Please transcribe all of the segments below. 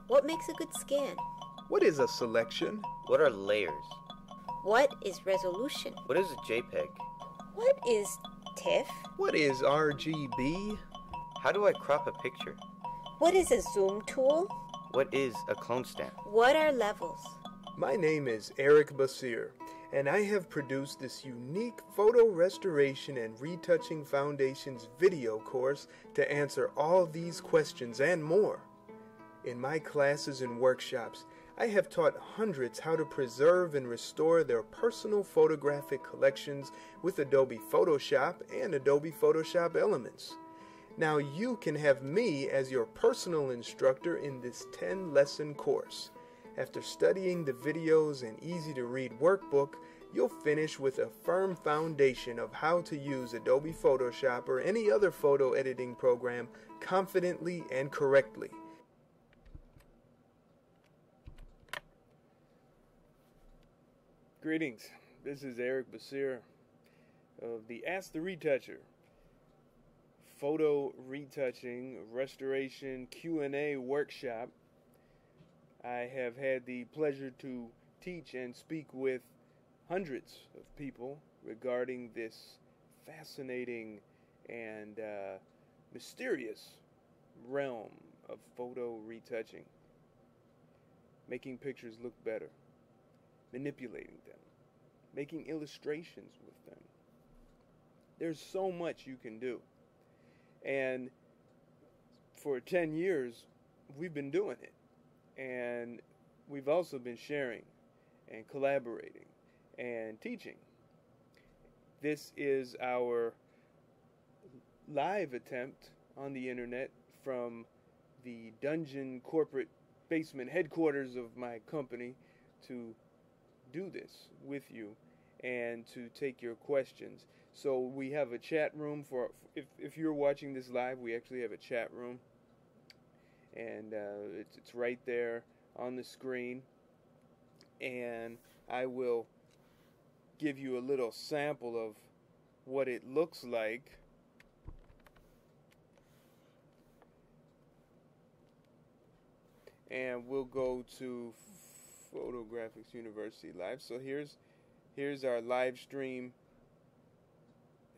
What makes a good scan? What is a selection? What are layers? What is resolution? What is a JPEG? What is TIFF? What is RGB? How do I crop a picture? What is a zoom tool? What is a clone stamp? What are levels? My name is Eric Basir, and I have produced this unique photo restoration and retouching foundations video course to answer all these questions and more. In my classes and workshops, I have taught hundreds how to preserve and restore their personal photographic collections with Adobe Photoshop and Adobe Photoshop Elements. Now you can have me as your personal instructor in this 10-lesson course. After studying the videos and easy-to-read workbook, you'll finish with a firm foundation of how to use Adobe Photoshop or any other photo editing program confidently and correctly. Greetings, this is Eric Basir of the Ask the Retoucher Photo Retouching Restoration Q&A Workshop. I have had the pleasure to teach and speak with hundreds of people regarding this fascinating and mysterious realm of photo retouching, making pictures look better, manipulating them, making illustrations with them. There's so much you can do. And for 10 years, we've been doing it. And we've also been sharing and collaborating and teaching. This is our live attempt on the internet from the dungeon corporate basement headquarters of my company to do this with you and to take your questions. So we have a chat room for if you're watching this live. We actually have a chat room, and it's right there on the screen, and I will give you a little sample of what it looks like. And we'll go to Photographics University Live. So here's our live stream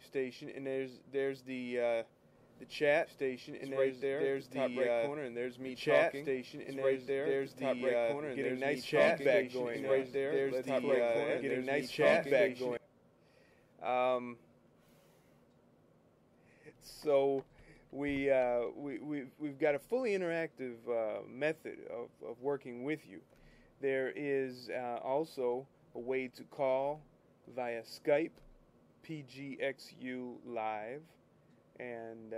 station, and there's the chat station, and right there's the top right corner, and there's me chat talking. Station, and right there's the top right corner, and getting nice chat back going. Right there's the top right corner, getting nice chat back going. So we've got a fully interactive method of working with you. There is also a way to call via Skype, PGXU Live, and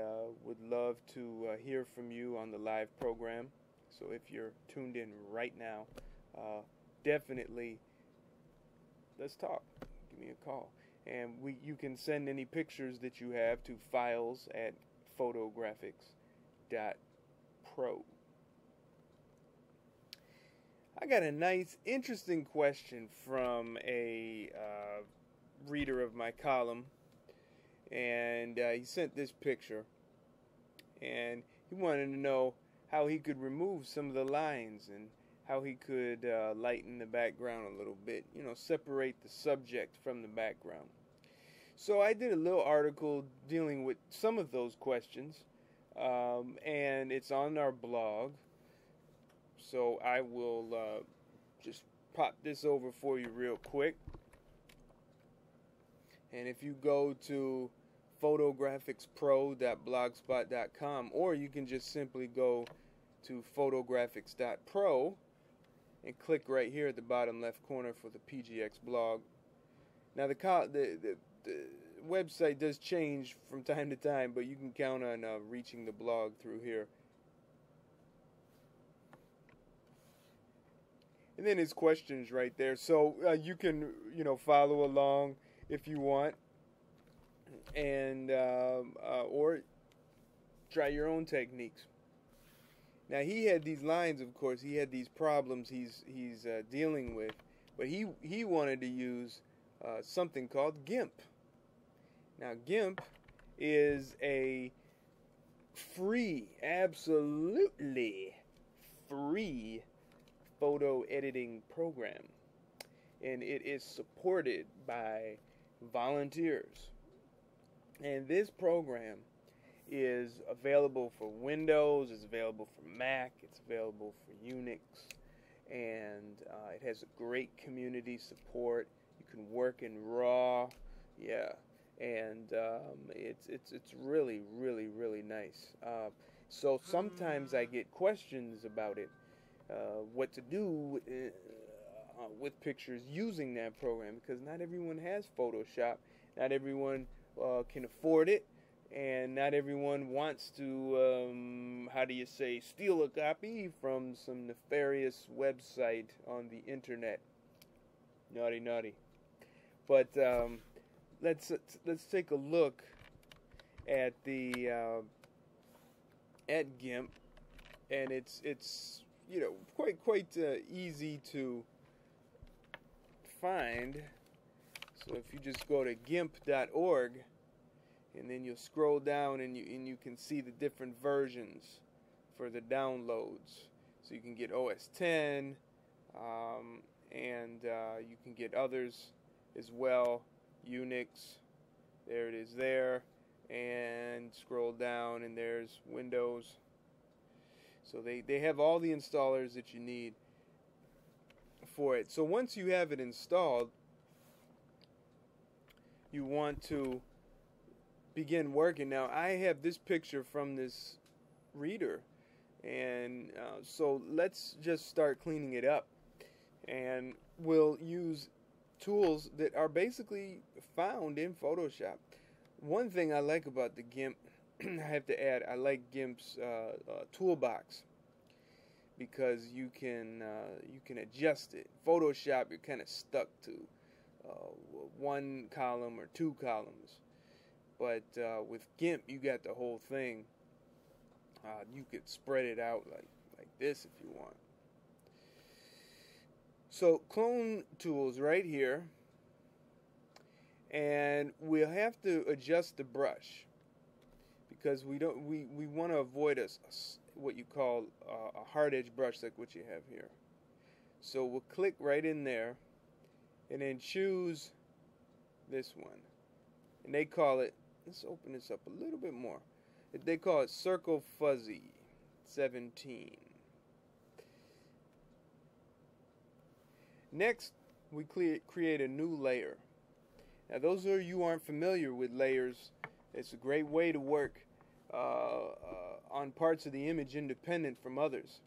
would love to hear from you on the live program. So if you're tuned in right now, definitely let's talk. Give me a call. And you can send any pictures that you have to files@photographics.pro. I got a nice, interesting question from a reader of my column, and he sent this picture, and he wanted to know how he could remove some of the lines and how he could lighten the background a little bit, separate the subject from the background. So I did a little article dealing with some of those questions, and it's on our blog. So I will just pop this over for you real quick. And if you go to photographicspro.blogspot.com, or you can just simply go to photographics.pro and click right here at the bottom left corner for the PGX blog. Now the website does change from time to time, but you can count on reaching the blog through here. And then his questions right there. So you can, follow along if you want, and or try your own techniques. Now he had these lines, of course. He had these problems he's dealing with, but he wanted to use something called GIMP. Now GIMP is a free, absolutely free free photo editing program, and it is supported by volunteers. And this program is available for Windows, it's available for Mac, it's available for Unix, and it has a great community support. You can work in RAW, yeah, and it's really, really, really nice. So sometimes I get questions about it, what to do with pictures using that program, because not everyone has Photoshop, not everyone can afford it, and not everyone wants to, how do you say, steal a copy from some nefarious website on the internet. Naughty, naughty. But let's take a look at the at GIMP, and it's you know, quite easy to find. So if you just go to gimp.org, and then you'll scroll down, and you can see the different versions for the downloads. So you can get OS 10, and you can get others as well. Unix, there it is there, and scroll down, and there's Windows. So they have all the installers that you need for it. So once you have it installed, you want to begin working. Now I have this picture from this reader, and so let's just start cleaning it up, and we'll use tools that are basically found in Photoshop. One thing I like about the GIMP, I have to add, I like GIMP's toolbox, because you can adjust it. Photoshop, you're kind of stuck to one column or two columns. But with GIMP, you got the whole thing. You could spread it out like this if you want. So clone tools right here, and we'll have to adjust the brush, because we want to avoid what you call a hard edge brush like what you have here. So we'll click right in there, and then choose this one, and they call it, let's open this up a little bit more. They call it Circle Fuzzy 17. Next, we create a new layer. Now, those of you who aren't familiar with layers, it's a great way to work on parts of the image independent from others.